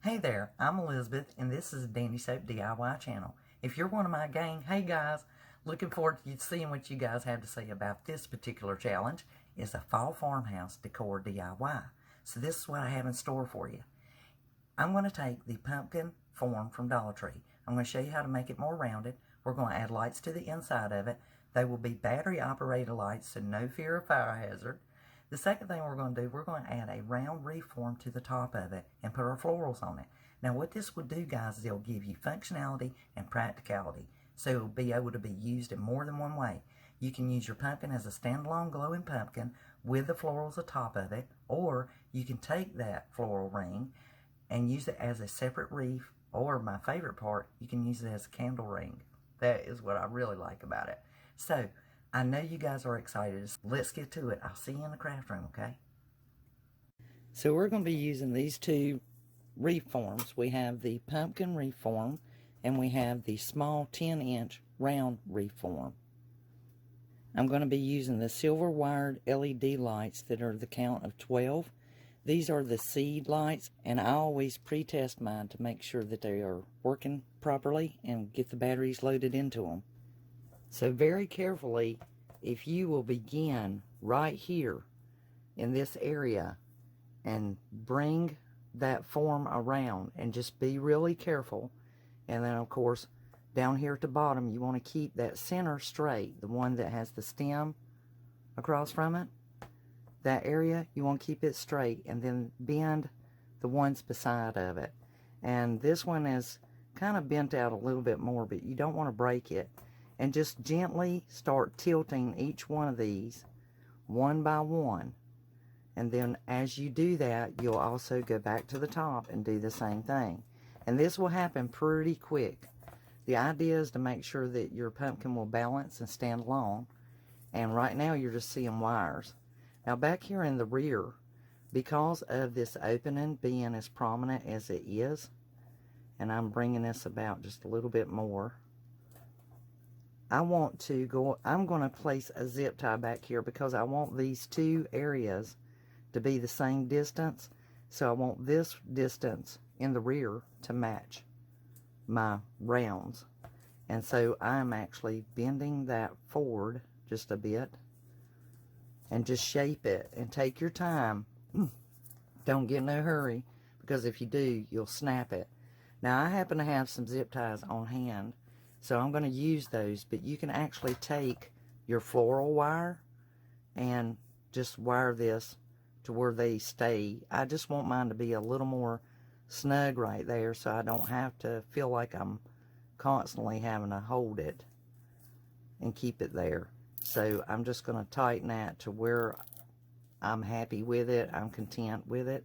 Hey there, I'm Elizabeth, and this is the Dandysoap DIY channel. If you're one of my gang, hey guys, looking forward to seeing what you guys have to say about this particular challenge. It's a Fall Farmhouse Decor DIY. So this is what I have in store for you. I'm going to take the pumpkin form from Dollar Tree. I'm going to show you how to make it more rounded. We're going to add lights to the inside of it. They will be battery operated lights, so no fear of fire hazard. The second thing we're going to do, we're going to add a round wreath form to the top of it and put our florals on it. Now what this will do, guys, is it'll give you functionality and practicality. So it'll be able to be used in more than one way. You can use your pumpkin as a standalone glowing pumpkin with the florals atop of it, or you can take that floral ring and use it as a separate wreath, or my favorite part, you can use it as a candle ring. That is what I really like about it. So, I know you guys are excited. Let's get to it. I'll see you in the craft room, okay? So we're going to be using these two wreath forms. We have the pumpkin wreath form, and we have the small 10-inch round wreath form. I'm going to be using the silver wired LED lights that are the count of 12. These are the seed lights, and I always pre-test mine to make sure that they are working properly and get the batteries loaded into them. So very carefully, if you will begin right here in this area and bring that form around and just be really careful. And then of course down here at the bottom you want to keep that center straight, the one that has the stem across from it. That area you want to keep it straight, and then bend the ones beside of it. And this one is kind of bent out a little bit more, but you don't want to break it. And just gently start tilting each one of these one by one. And then as you do that, you'll also go back to the top and do the same thing. And this will happen pretty quick. The idea is to make sure that your pumpkin will balance and stand long. And right now you're just seeing wires. Now back here in the rear, because of this opening being as prominent as it is, and I'm bringing this about just a little bit more, I'm going to place a zip tie back here because I want these two areas to be the same distance. So I want this distance in the rear to match my rounds. And so I'm actually bending that forward just a bit and just shape it, and take your time. Don't get in no hurry, because if you do, you'll snap it. Now I happen to have some zip ties on hand, so I'm going to use those, but you can actually take your floral wire and just wire this to where they stay. I just want mine to be a little more snug right there, so I don't have to feel like I'm constantly having to hold it and keep it there. So I'm just going to tighten that to where I'm happy with it, I'm content with it.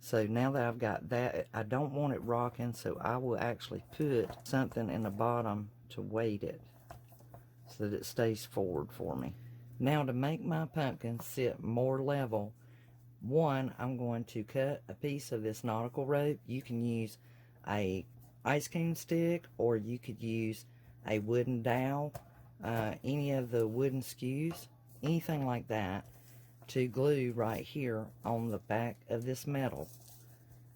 So now that I've got that, I don't want it rocking, so I will actually put something in the bottom to weight it so that it stays forward for me. Now to make my pumpkin sit more level, one, I'm going to cut a piece of this nautical rope. You can use a ice cream stick, or you could use a wooden dowel, any of the wooden skews, anything like that, to glue right here on the back of this metal.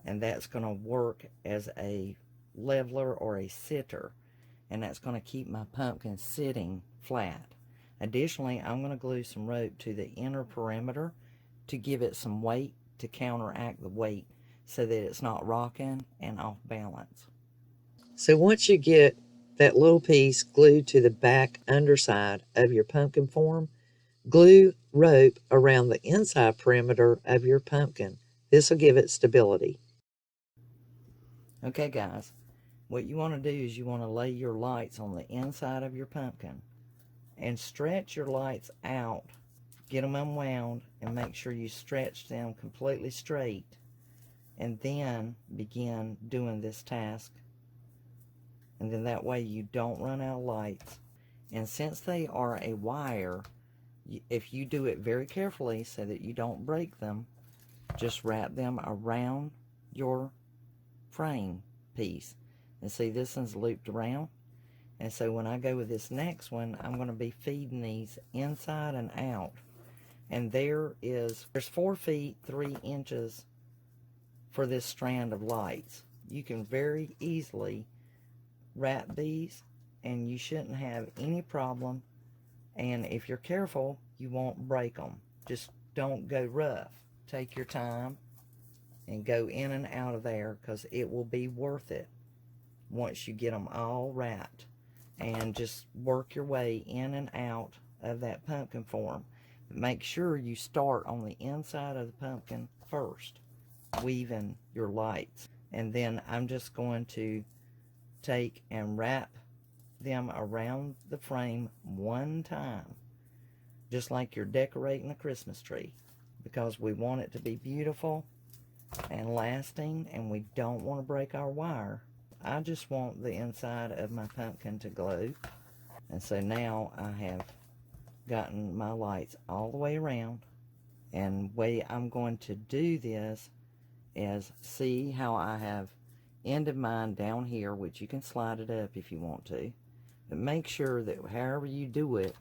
And that's going to work as a leveler or a sitter, and that's going to keep my pumpkin sitting flat. Additionally, I'm going to glue some rope to the inner perimeter to give it some weight to counteract the weight so that it's not rocking and off balance. So once you get that little piece glued to the back underside of your pumpkin form, glue rope around the inside perimeter of your pumpkin. This will give it stability. Okay guys, what you want to do is you want to lay your lights on the inside of your pumpkin and stretch your lights out. Get them unwound and make sure you stretch them completely straight, and then begin doing this task. And then that way you don't run out of lights. And since they are a wire, if you do it very carefully so that you don't break them, just wrap them around your frame piece. And see, this one's looped around. And so when I go with this next one, I'm going to be feeding these inside and out. And there's 4 feet 3 inches for this strand of lights. You can very easily wrap these and you shouldn't have any problem, and if you're careful you won't break them. Just don't go rough. Take your time and go in and out of there, because it will be worth it once you get them all wrapped. And just work your way in and out of that pumpkin form. Make sure you start on the inside of the pumpkin first, weaving your lights. And then I'm just going to take and wrap them around the frame one time, just like you're decorating a Christmas tree, because we want it to be beautiful and lasting, and we don't want to break our wire. I just want the inside of my pumpkin to glow. And so now I have gotten my lights all the way around, and the way I'm going to do this is, see how I have ended mine down here, which you can slide it up if you want to, but make sure that however you do it,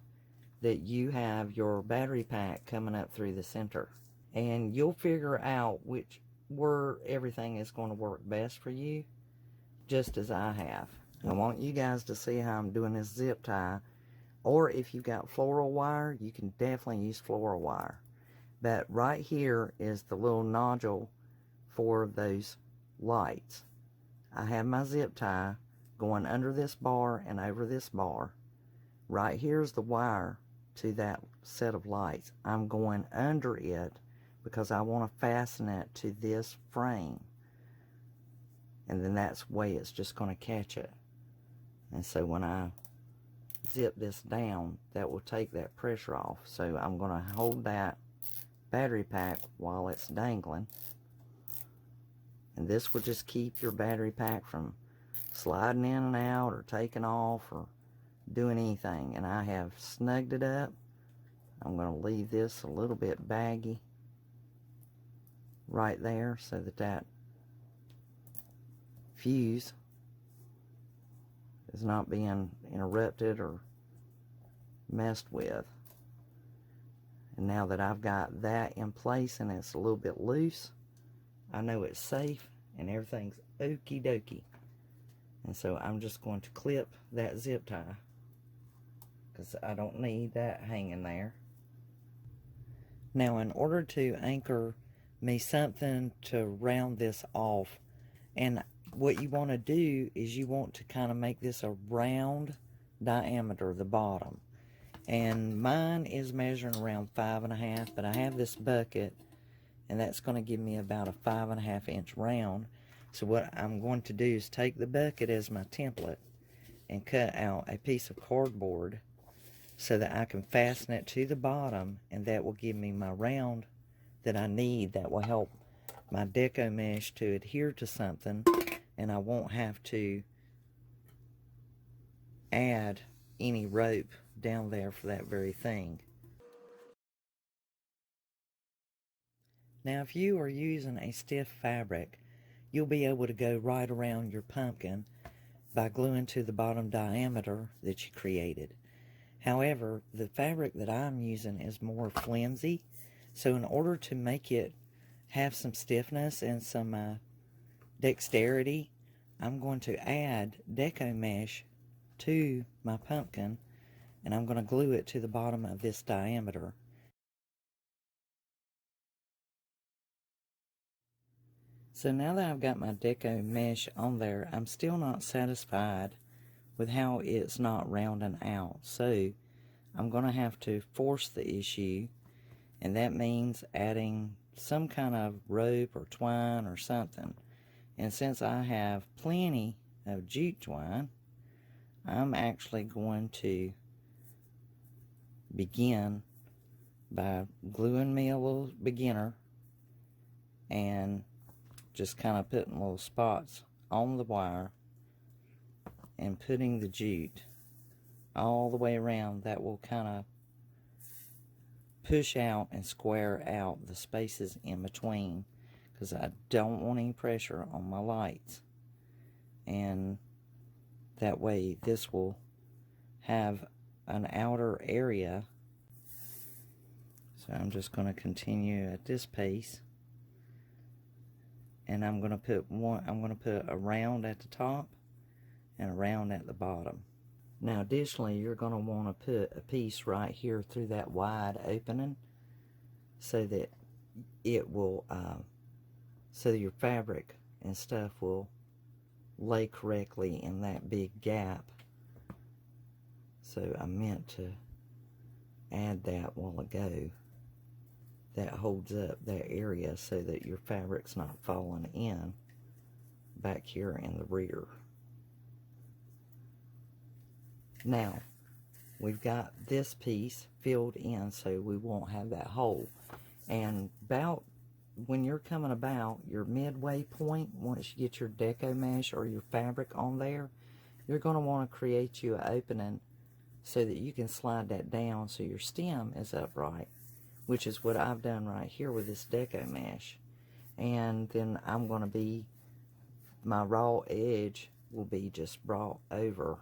that you have your battery pack coming up through the center, and you'll figure out where everything is going to work best for you, just as I have. I want you guys to see how I'm doing this zip tie, or if you've got floral wire, you can definitely use floral wire. But right here is the little nodule for those lights. I have my zip tie going under this bar and over this bar. Right here's the wire to that set of lights. I'm going under it because I want to fasten it to this frame, and then that's the way it's just going to catch it. And so when I zip this down, that will take that pressure off. So I'm going to hold that battery pack while it's dangling, and this will just keep your battery pack from sliding in and out or taking off or doing anything. And I have snugged it up. I'm going to leave this a little bit baggy right there so that that fuse is not being interrupted or messed with. And now that I've got that in place and it's a little bit loose, I know it's safe and everything's okie dokie. And so I'm just going to clip that zip tie, because I don't need that hanging there. Now, in order to anchor me something to round this off, and what you want to do is you want to kind of make this a round diameter, the bottom. And mine is measuring around 5.5, but I have this bucket, and that's going to give me about a 5.5 inch round. So what I'm going to do is take the bucket as my template and cut out a piece of cardboard so that I can fasten it to the bottom, and that will give me my round that I need. That will help my Deco Mesh to adhere to something, and I won't have to add any rope down there for that very thing. Now, if you are using a stiff fabric, you'll be able to go right around your pumpkin by gluing to the bottom diameter that you created. However, the fabric that I'm using is more flimsy, so in order to make it have some stiffness and some dexterity, I'm going to add Deco Mesh to my pumpkin, and I'm going to glue it to the bottom of this diameter. So now that I've got my Deco Mesh on there, I'm still not satisfied with how it's not rounding out. So I'm going to have to force the issue, and that means adding some kind of rope or twine or something. And since I have plenty of jute twine, I'm actually going to begin by gluing me a little beginner and just kind of putting little spots on the wire and putting the jute all the way around. That will kind of push out and square out the spaces in between, because I don't want any pressure on my lights. And that way this will have an outer area. So I'm just going to continue at this pace and I'm going to put a round at the top and a round at the bottom. Now additionally, you're going to want to put a piece right here through that wide opening so that it will so that your fabric and stuff will lay correctly in that big gap. So I meant to add that while ago. That holds up that area so that your fabric's not falling in back here in the rear. Now we've got this piece filled in so we won't have that hole. And about when you're coming about your midway point, once you get your Deco Mesh or your fabric on there, you're going to want to create you an opening so that you can slide that down so your stem is upright, which is what I've done right here with this Deco Mesh. And then I'm going to be, my raw edge will be just brought over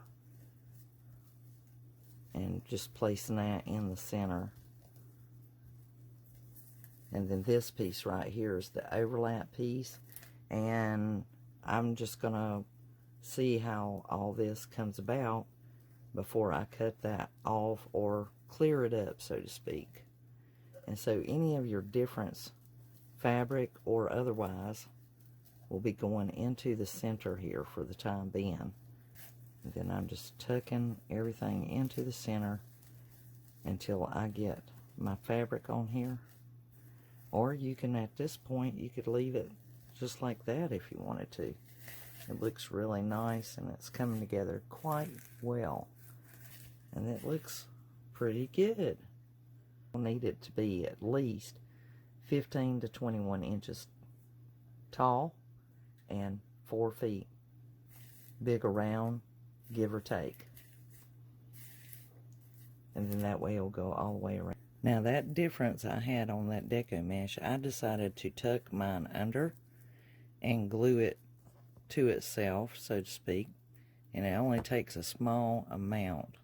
and just placing that in the center. And then this piece right here is the overlap piece, and I'm just gonna see how all this comes about before I cut that off or clear it up, so to speak. And so any of your difference, fabric or otherwise, will be going into the center here for the time being. And then I'm just tucking everything into the center until I get my fabric on here. Or you can, at this point, you could leave it just like that if you wanted to. It looks really nice and it's coming together quite well. And it looks pretty good. You'll need it to be at least 15 to 21 inches tall and 4 feet. Big around, give or take. And then that way it'll go all the way around. Now that difference I had on that Deco Mesh, I decided to tuck mine under and glue it to itself, so to speak. And it only takes a small amount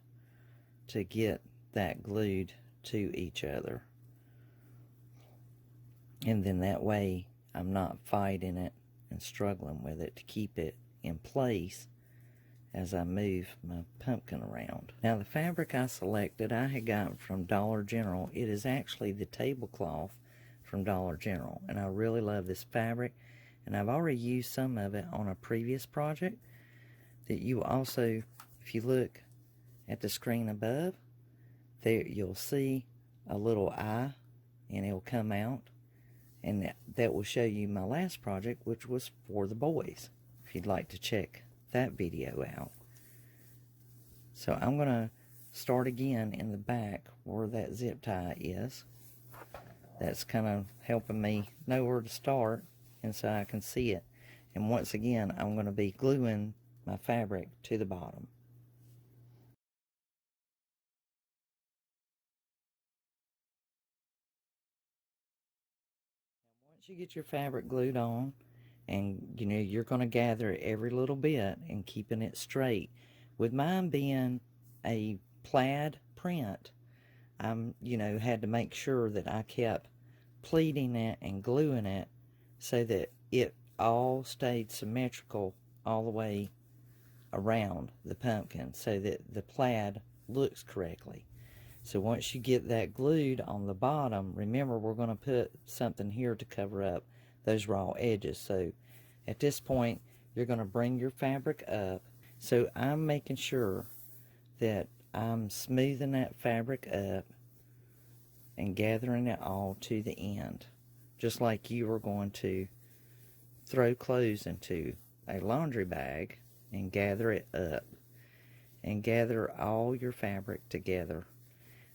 to get that glued to each other. And then that way I'm not fighting it and struggling with it to keep it in place as I move my pumpkin around. Now the fabric I selected I had gotten from Dollar General. It is actually the tablecloth from Dollar General, and I really love this fabric, and I've already used some of it on a previous project that you also, if you look at the screen above, there you'll see a little eye and it'll come out, and that will show you my last project, which was for the boys, if you'd like to check that video out. So I'm going to start again in the back where that zip tie is. That's kind of helping me know where to start and so I can see it. And once again, I'm going to be gluing my fabric to the bottom. Once you get your fabric glued on, and you know, you're going to gather every little bit and keeping it straight. With mine being a plaid print, had to make sure that I kept pleating it and gluing it so that it all stayed symmetrical all the way around the pumpkin so that the plaid looks correctly. So once you get that glued on the bottom, remember we're going to put something here to cover up those raw edges. So at this point, you're going to bring your fabric up. So I'm making sure that I'm smoothing that fabric up and gathering it all to the end, just like you are going to throw clothes into a laundry bag and gather it up and gather all your fabric together.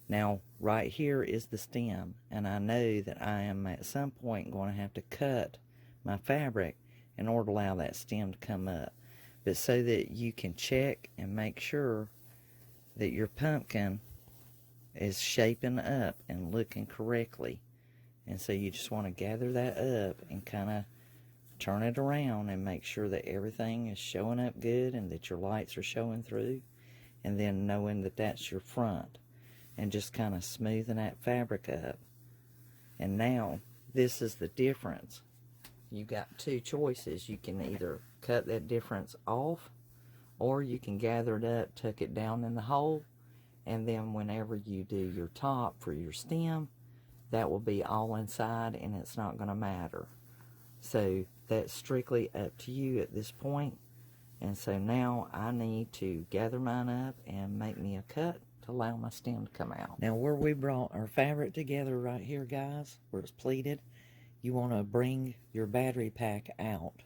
Now right here is the stem, and I know that I am at some point going to have to cut my fabric in order to allow that stem to come up, but so that you can check and make sure that your pumpkin is shaping up and looking correctly. And so you just want to gather that up and kind of turn it around and make sure that everything is showing up good and that your lights are showing through, and then knowing that that's your front, and just kind of smoothing that fabric up. And now this is the difference. you got two choices. You can either cut that difference off, or you can gather it up, tuck it down in the hole, and then whenever you do your top for your stem, that will be all inside and it's not going to matter. So that's strictly up to you at this point. And so now I need to gather mine up and make me a cut to allow my stem to come out. Now where we brought our fabric together right here, guys, where it's pleated, you want to bring your battery pack out,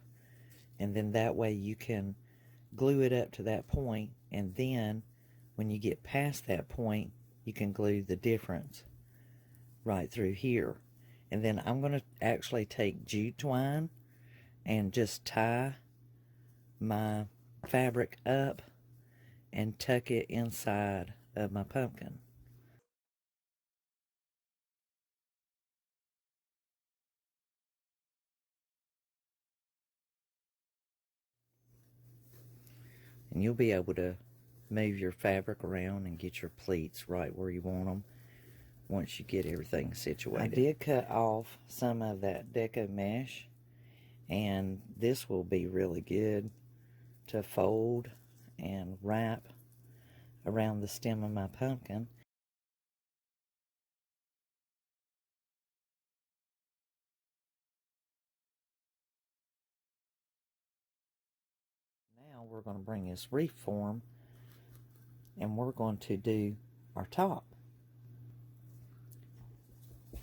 and then that way you can glue it up to that point, and then when you get past that point, you can glue the difference right through here. And then I'm going to actually take jute twine and just tie my fabric up and tuck it inside of my pumpkin. And you'll be able to move your fabric around and get your pleats right where you want them once you get everything situated. I did cut off some of that Deco Mesh, and this will be really good to fold and wrap around the stem of my pumpkin. Now we're going to bring this wreath form and we're going to do our top.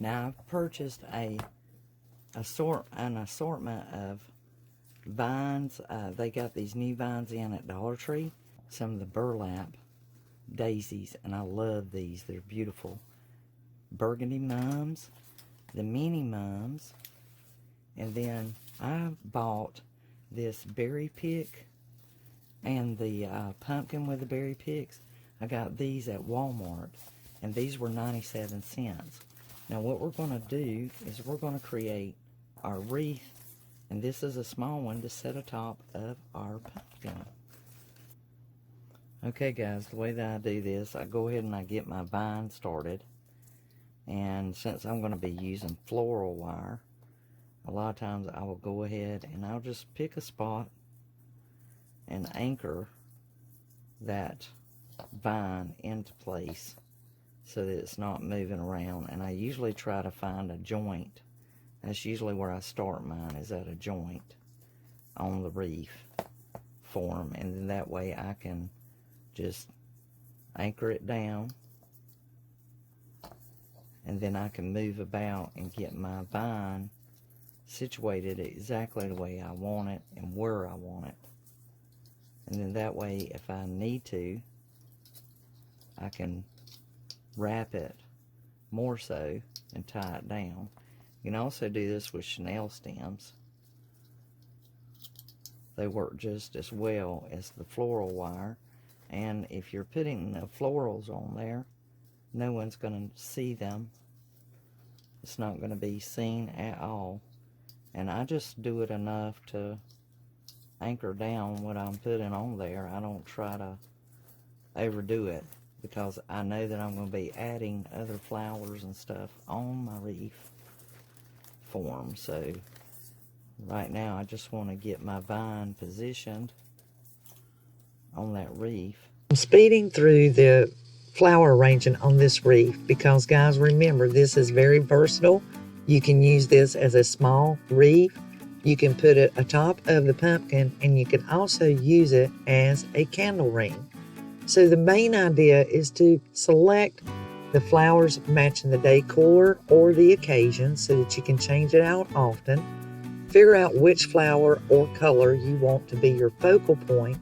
Now I've purchased an assortment of vines. They got these new vines in at Dollar Tree. Some of the burlap daisies, and I love these. They're beautiful. Burgundy mums, the mini mums, and then I bought this berry pick and the pumpkin with the berry picks. I got these at Walmart, and these were 97 cents. Now what we're going to do is we're going to create our wreath, and this is a small one to set atop of our pumpkin. Okay guys, the way that I do this, I go ahead and I get my vine started, and since I'm going to be using floral wire, a lot of times I will go ahead and I'll just pick a spot and anchor that vine into place so that it's not moving around. And I usually try to find a joint. That's usually where I start mine, is at a joint on the wreath form, and then that way I can just anchor it down, and then I can move about and get my vine situated exactly the way I want it and where I want it. And then that way, if I need to, I can wrap it more so and tie it down. You can also do this with chenille stems. They work just as well as the floral wire. And if you're putting the florals on there, no one's going to see them. It's not going to be seen at all. And I just do it enough to anchor down what I'm putting on there. I don't try to overdo it, because I know that I'm going to be adding other flowers and stuff on my wreath form. So right now I just want to get my vine positioned on that wreath. I'm speeding through the flower arranging on this wreath because, guys, remember, this is very versatile. You can use this as a small wreath. You can put it atop of the pumpkin, and you can also use it as a candle ring. So the main idea is to select the flowers matching the decor or the occasion so that you can change it out often. Figure out which flower or color you want to be your focal point,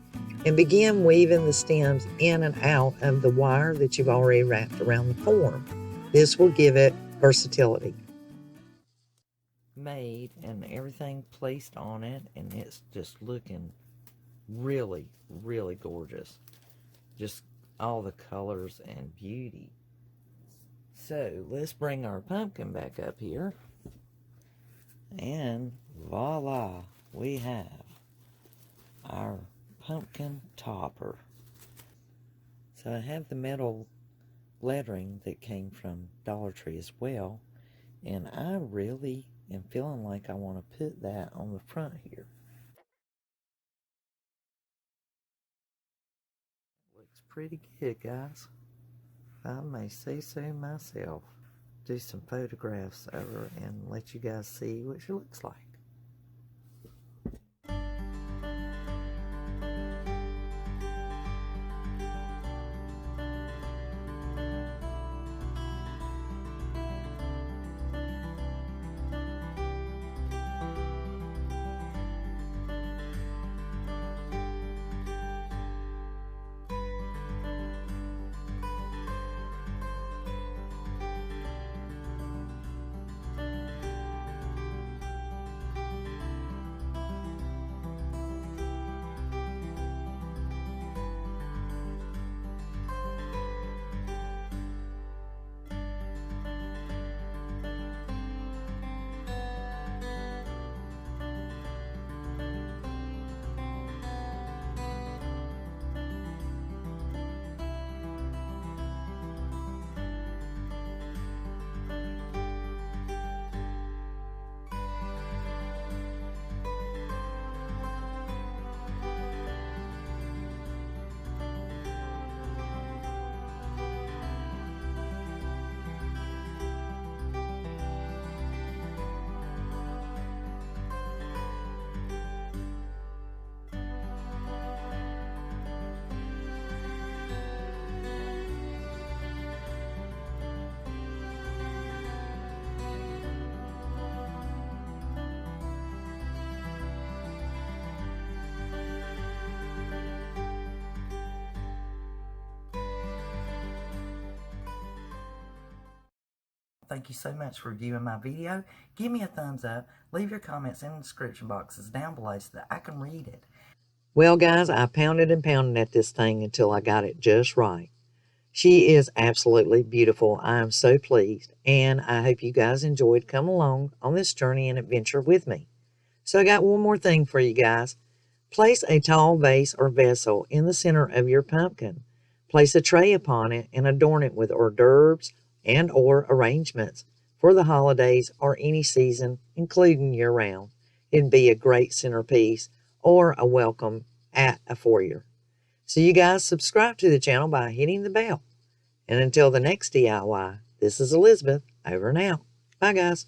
and begin weaving the stems in and out of the wire that you've already wrapped around the form. This will give it versatility. Made and everything placed on it, and it's just looking really, really gorgeous. Just all the colors and beauty. So let's bring our pumpkin back up here, and voila, we have our pumpkin topper. So I have the metal lettering that came from Dollar Tree as well, and I really and feeling like I want to put that on the front here. Looks pretty good, guys. I may say so myself. Do some photographs over and let you guys see what she looks like. Thank you so much for viewing my video. Give me a thumbs up. Leave your comments in the description boxes down below so that I can read it. Well, guys, I pounded and pounded at this thing until I got it just right. She is absolutely beautiful. I am so pleased, and I hope you guys enjoyed coming along on this journey and adventure with me. So I got one more thing for you guys. Place a tall vase or vessel in the center of your pumpkin. Place a tray upon it and adorn it with hors d'oeuvres and or arrangements for the holidays or any season, including year-round. It'd be a great centerpiece or a welcome at a foyer. So you guys subscribe to the channel by hitting the bell. And until the next DIY, this is Elizabeth, over and out. Bye, guys.